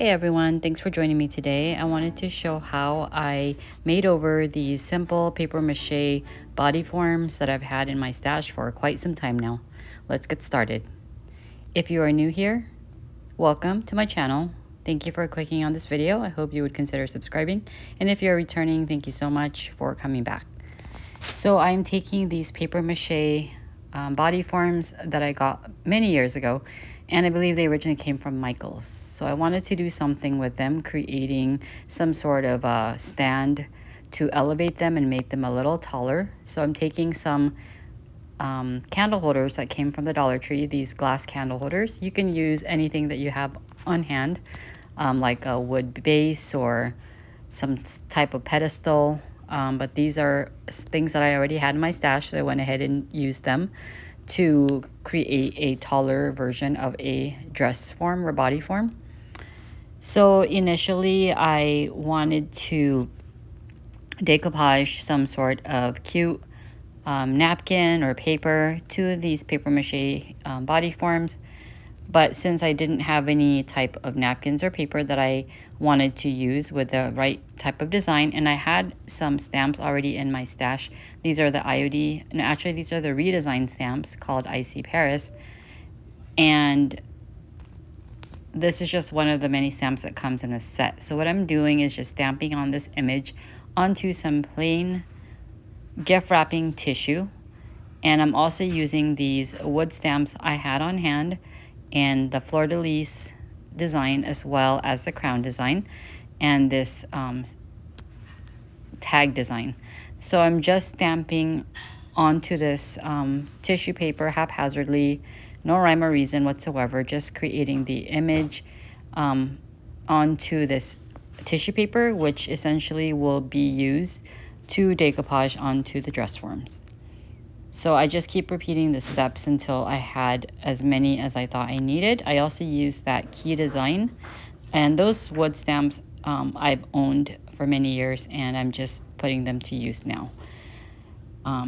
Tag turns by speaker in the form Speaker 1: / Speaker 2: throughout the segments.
Speaker 1: Hey everyone, thanks for joining me today. I wanted to show how I made over these simple paper mache body forms that I've had in my stash for quite some time now. Let's get started. If you are new here, welcome to my channel. Thank you for clicking on this video. I hope you would consider subscribing. And if you're returning, thank you so much for coming back. So I'm taking these paper mache body forms that I got many years ago, and I believe they originally came from Michael's. So I wanted to do something with them, creating some sort of a stand to elevate them and make them a little taller. So I'm taking some candle holders that came from the Dollar Tree, these glass candle holders. You can use anything that you have on hand, like a wood base or some type of pedestal. But these are things that I already had in my stash, so I went ahead and used them to create a taller version of a dress form or body form. So initially I wanted to decoupage some sort of cute napkin or paper to these paper mache body forms. But since I didn't have any type of napkins or paper that I wanted to use with the right type of design, and I had some stamps already in my stash. These are the IOD, and actually these are the redesigned stamps called IC Paris. And this is just one of the many stamps that comes in a set. So what I'm doing is just stamping on this image onto some plain gift wrapping tissue. And I'm also using these wood stamps I had on hand and the fleur-de-lis design as well as the crown design and this tag design. So I'm just stamping onto this tissue paper haphazardly, no rhyme or reason whatsoever, just creating the image onto this tissue paper, which essentially will be used to decoupage onto the dress forms. So I just keep repeating the steps until I had as many as I thought I needed. I also used that key design, and those wood stamps I've owned for many years, and I'm just putting them to use now.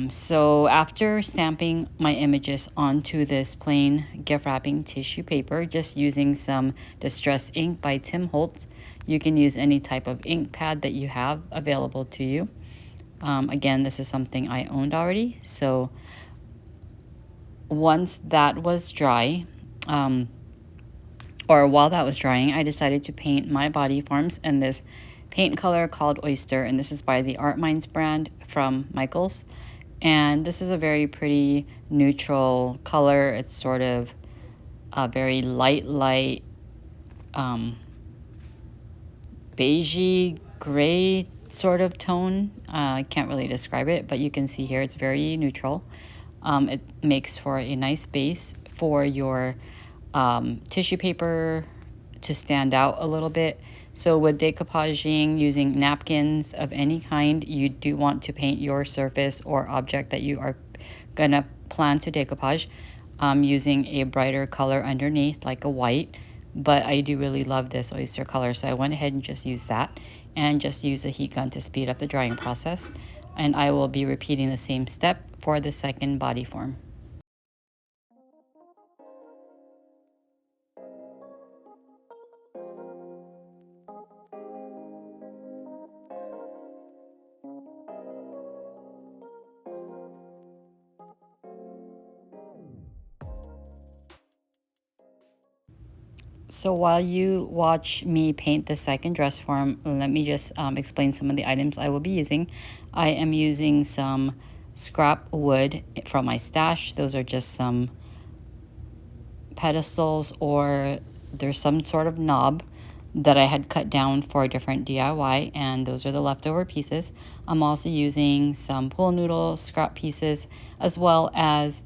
Speaker 1: So after stamping my images onto this plain gift wrapping tissue paper, just using some Distress ink by Tim Holtz, you can use any type of ink pad that you have available to you. Again, this is something I owned already. So once that was dry, or while that was drying, I decided to paint my body forms in this paint color called Oyster. And this is by the Art Minds brand from Michael's. And this is a very pretty neutral color. It's sort of a very light, beigey gray sort of tone. I can't really describe it, but you can see here it's very neutral. It makes for a nice base for your tissue paper to stand out a little bit. So with decoupaging using napkins of any kind, you do want to paint your surface or object that you are gonna plan to decoupage using a brighter color underneath, like a white. But I do really love this oyster color, so I went ahead and just used that and just use a heat gun to speed up the drying process. And I will be repeating the same step for the second body form. So while you watch me paint the second dress form, let me just explain some of the items I will be using. I am using some scrap wood from my stash. Those are just some pedestals, or there's some sort of knob that I had cut down for a different DIY, and those are the leftover pieces. I'm also using some pool noodle scrap pieces, as well as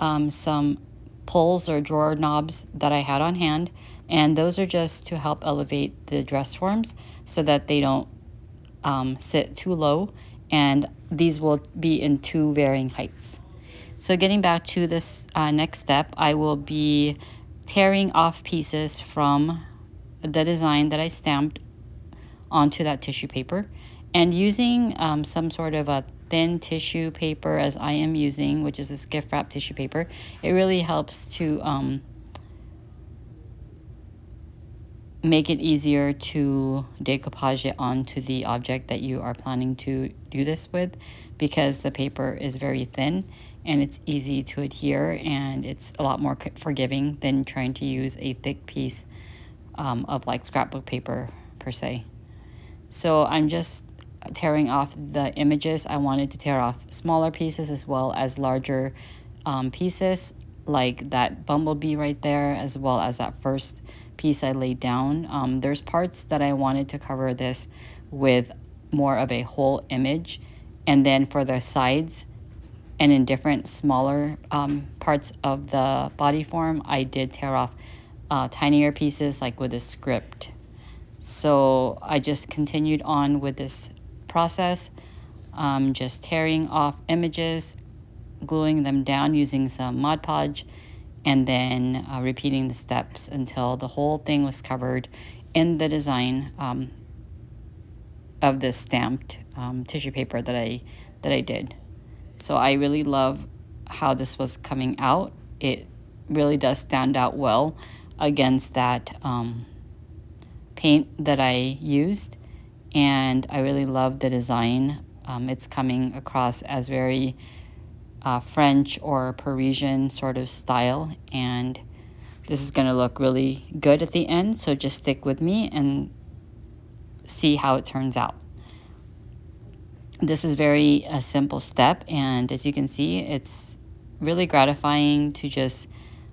Speaker 1: some pulls or drawer knobs that I had on hand, and those are just to help elevate the dress forms so that they don't sit too low, and these will be in two varying heights. So getting back to this next step, I will be tearing off pieces from the design that I stamped onto that tissue paper, and using some sort of a thin tissue paper as I am using, which is this gift wrap tissue paper. It really helps to make it easier to decoupage it onto the object that you are planning to do this with, because the paper is very thin and it's easy to adhere, and it's a lot more forgiving than trying to use a thick piece of like scrapbook paper per se. So I'm just tearing off the images. I wanted to tear off smaller pieces as well as larger pieces, like that bumblebee right there, as well as that first piece I laid down. There's parts that I wanted to cover this with more of a whole image, and then for the sides and in different smaller parts of the body form, I did tear off tinier pieces like with a script. So I just continued on with this process, just tearing off images, gluing them down using some Mod Podge, and then repeating the steps until the whole thing was covered in the design of this stamped tissue paper that I did. So I really love how this was coming out. It really does stand out well against that paint that I used, and I really love the design. It's coming across as very French or Parisian sort of style, and this is going to look really good at the end, so just stick with me and see how it turns out. This is very a simple step, and as you can see, it's really gratifying to just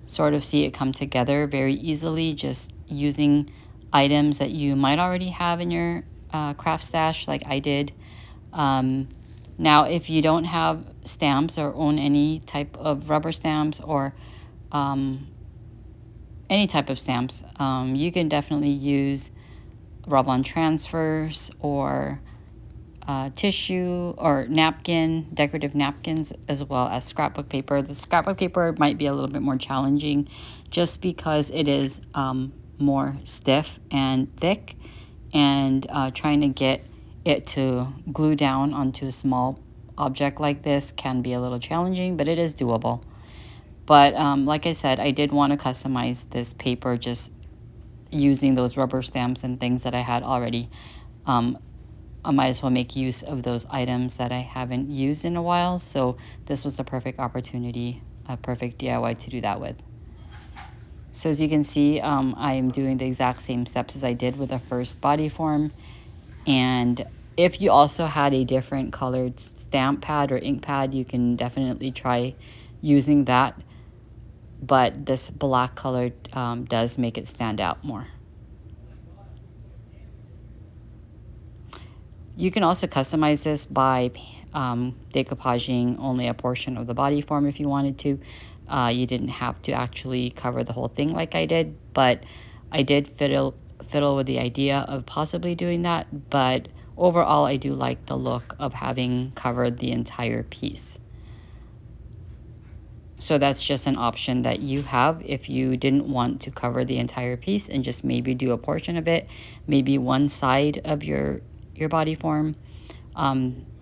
Speaker 1: sort of see it come together very easily, just using items that you might already have in your craft stash like I did. Now, if you don't have stamps or own any type of rubber stamps or any type of stamps, you can definitely use rub-on transfers or tissue or napkin, decorative napkins, as well as scrapbook paper. The scrapbook paper might be a little bit more challenging just because it is more stiff and thick, and trying to get it to glue down onto a small object like this can be a little challenging, but it is doable. But like I said, I did want to customize this paper just using those rubber stamps and things that I had already. I might as well make use of those items that I haven't used in a while, so this was a perfect opportunity, a perfect DIY to do that with. So as you can see, I am doing the exact same steps as I did with the first body form. And if you also had a different colored stamp pad or ink pad, you can definitely try using that. But this black color does make it stand out more. You can also customize this by decoupaging only a portion of the body form if you wanted to. You didn't have to actually cover the whole thing like I did, but I did fiddle with the idea of possibly doing that. But overall, I do like the look of having covered the entire piece. So that's just an option that you have if you didn't want to cover the entire piece and just maybe do a portion of it, maybe one side of your body form,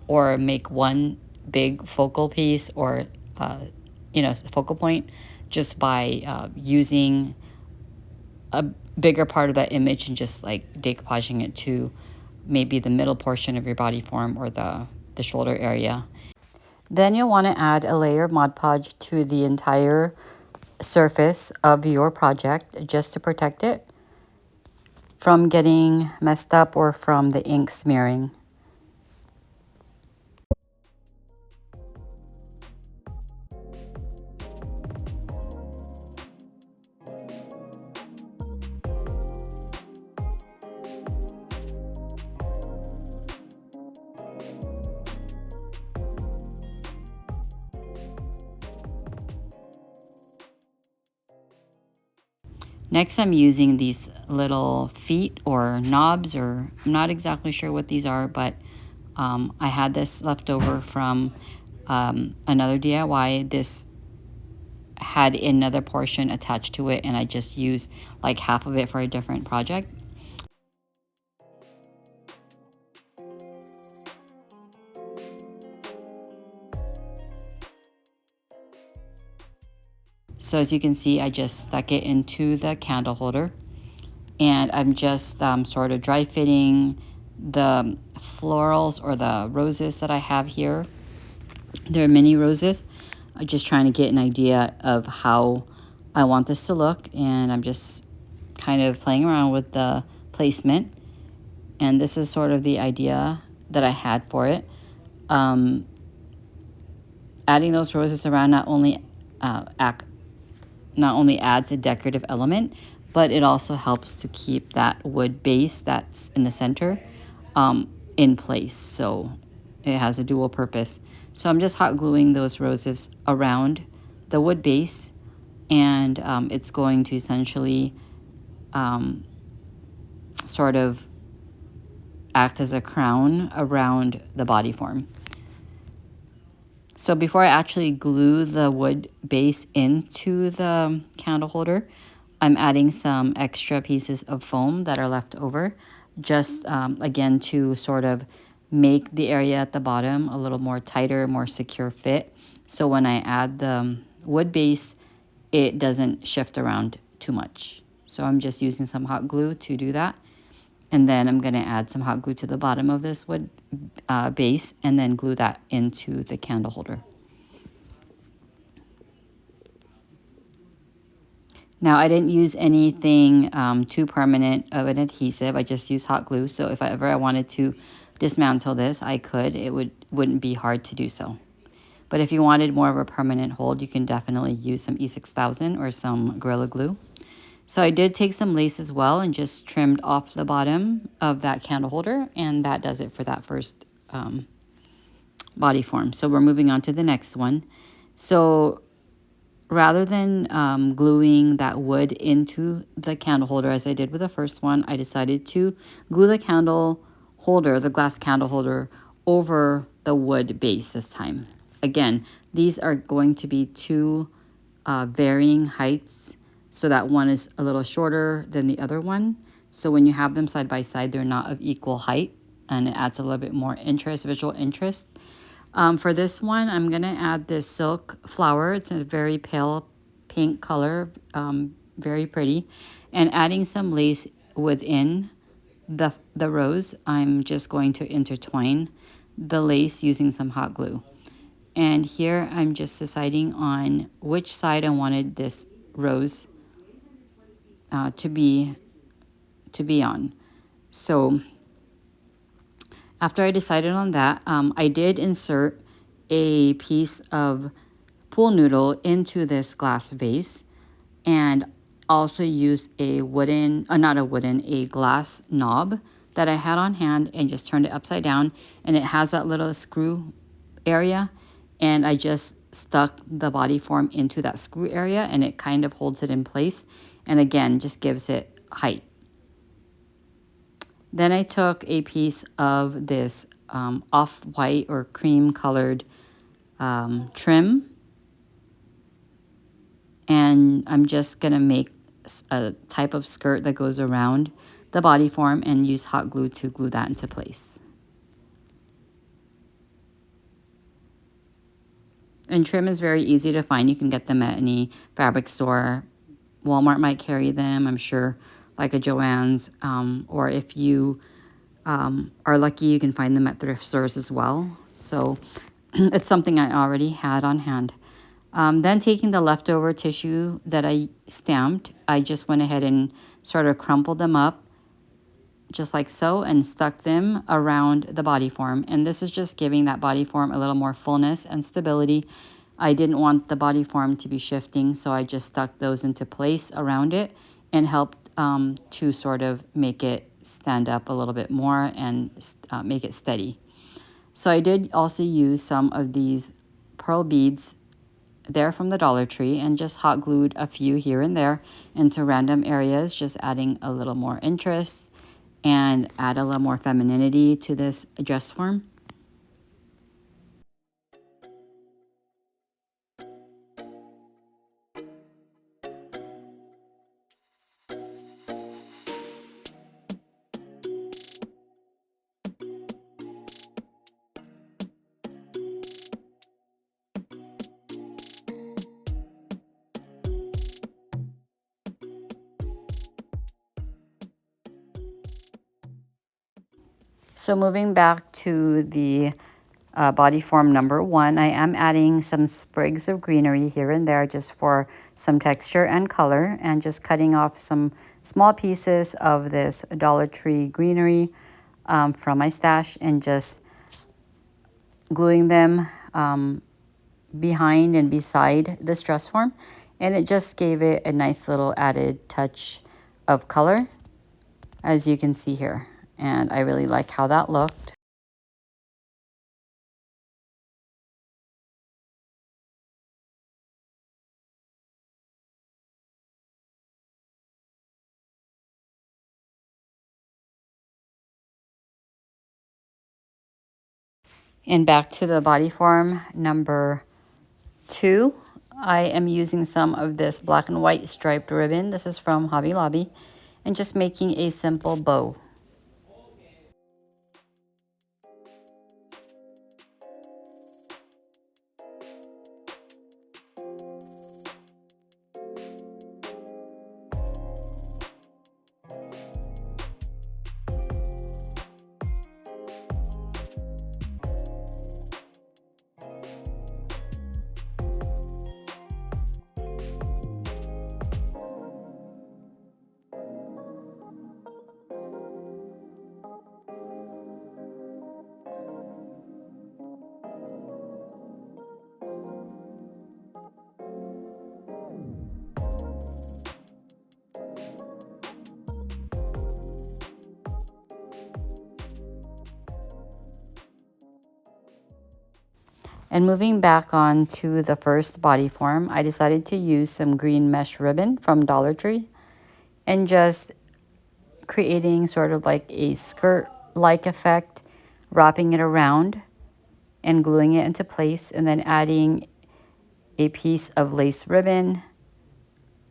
Speaker 1: or make one big focal piece or focal point just by using a bigger part of that image and just like decoupaging it to maybe the middle portion of your body form or the shoulder area. Then you'll want to add a layer of Mod Podge to the entire surface of your project just to protect it from getting messed up or from the ink smearing. Next, I'm using these little feet or knobs, or I'm not exactly sure what these are, but I had this left over from another DIY. This had another portion attached to it, and I just used like half of it for a different project. So as you can see, I just stuck it into the candle holder, and I'm just sort of dry fitting the florals or the roses that I have here. They're mini roses. I'm just trying to get an idea of how I want this to look, and I'm just kind of playing around with the placement. And this is sort of the idea that I had for it. Adding those roses around not only adds a decorative element, but it also helps to keep that wood base that's in the center in place. So it has a dual purpose. So I'm just hot gluing those roses around the wood base, and it's going to essentially sort of act as a crown around the body form. So before I actually glue the wood base into the candle holder, I'm adding some extra pieces of foam that are left over, just again to sort of make the area at the bottom a little more tighter, more secure fit. So when I add the wood base, it doesn't shift around too much. So I'm just using some hot glue to do that. And then I'm going to add some hot glue to the bottom of this wood base and then glue that into the candle holder. Now, I didn't use anything too permanent of an adhesive. I just used hot glue. So if I wanted to dismantle this, I could. It wouldn't be hard to do so. But if you wanted more of a permanent hold, you can definitely use some E6000 or some Gorilla Glue. So I did take some lace as well and just trimmed off the bottom of that candle holder, and that does it for that first body form. So we're moving on to the next one. So rather than gluing that wood into the candle holder as I did with the first one, I decided to glue the candle holder, the glass candle holder, over the wood base this time. Again, these are going to be two varying heights, so that one is a little shorter than the other one. So when you have them side by side, they're not of equal height, and it adds a little bit more interest, visual interest. For this one, I'm going to add this silk flower. It's a very pale pink color, very pretty. And adding some lace within the rose, I'm just going to intertwine the lace using some hot glue. And here I'm just deciding on which side I wanted this rose to be on. So after I decided on that, I did insert a piece of pool noodle into this glass vase, and also used a glass knob that I had on hand, and just turned it upside down, and it has that little screw area, and I just stuck the body form into that screw area, and it kind of holds it in place, and again just gives it height. Then I took a piece of this off-white or cream colored trim, and I'm just going to make a type of skirt that goes around the body form and use hot glue to glue that into place. And trim is very easy to find. You can get them at any fabric store. Walmart might carry them, I'm sure, like a Joann's, or if you are lucky, you can find them at thrift stores as well. So it's something I already had on hand. Then taking the leftover tissue that I stamped, I just went ahead and sort of crumpled them up just like so and stuck them around the body form. And this is just giving that body form a little more fullness and stability. I didn't want the body form to be shifting, so I just stuck those into place around it and helped to sort of make it stand up a little bit more and make it steady. So I did also use some of these pearl beads there from the Dollar Tree and just hot glued a few here and there into random areas, just adding a little more interest and add a little more femininity to this dress form. So moving back to the body form number 1, I am adding some sprigs of greenery here and there just for some texture and color, and just cutting off some small pieces of this Dollar Tree greenery from my stash and just gluing them behind and beside the stress form, and it just gave it a nice little added touch of color, as you can see here, and I really like how that looked. And back to the body form number 2, I am using some of this black and white striped ribbon. This is from Hobby Lobby, and just making a simple bow. And moving back on to the first body form, I decided to use some green mesh ribbon from Dollar Tree and just creating sort of like a skirt-like effect, wrapping it around and gluing it into place, and then adding a piece of lace ribbon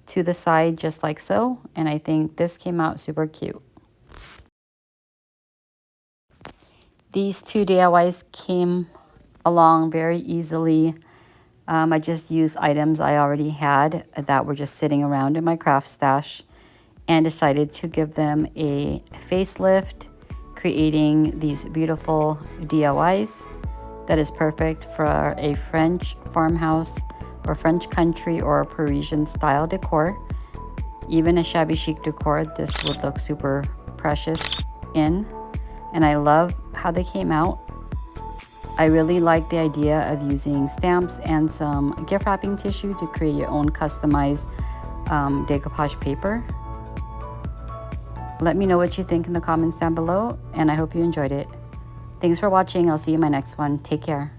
Speaker 1: to the side just like so. And I think this came out super cute. These 2 DIYs came along very easily. I just used items I already had that were just sitting around in my craft stash and decided to give them a facelift, creating these beautiful DIYs that is perfect for a French farmhouse or French country or Parisian style decor. Even a shabby chic decor, this would look super precious in, and I love how they came out. I really like the idea of using stamps and some gift wrapping tissue to create your own customized decoupage paper. Let me know what you think in the comments down below, and I hope you enjoyed it. Thanks for watching. I'll see you in my next one. Take care.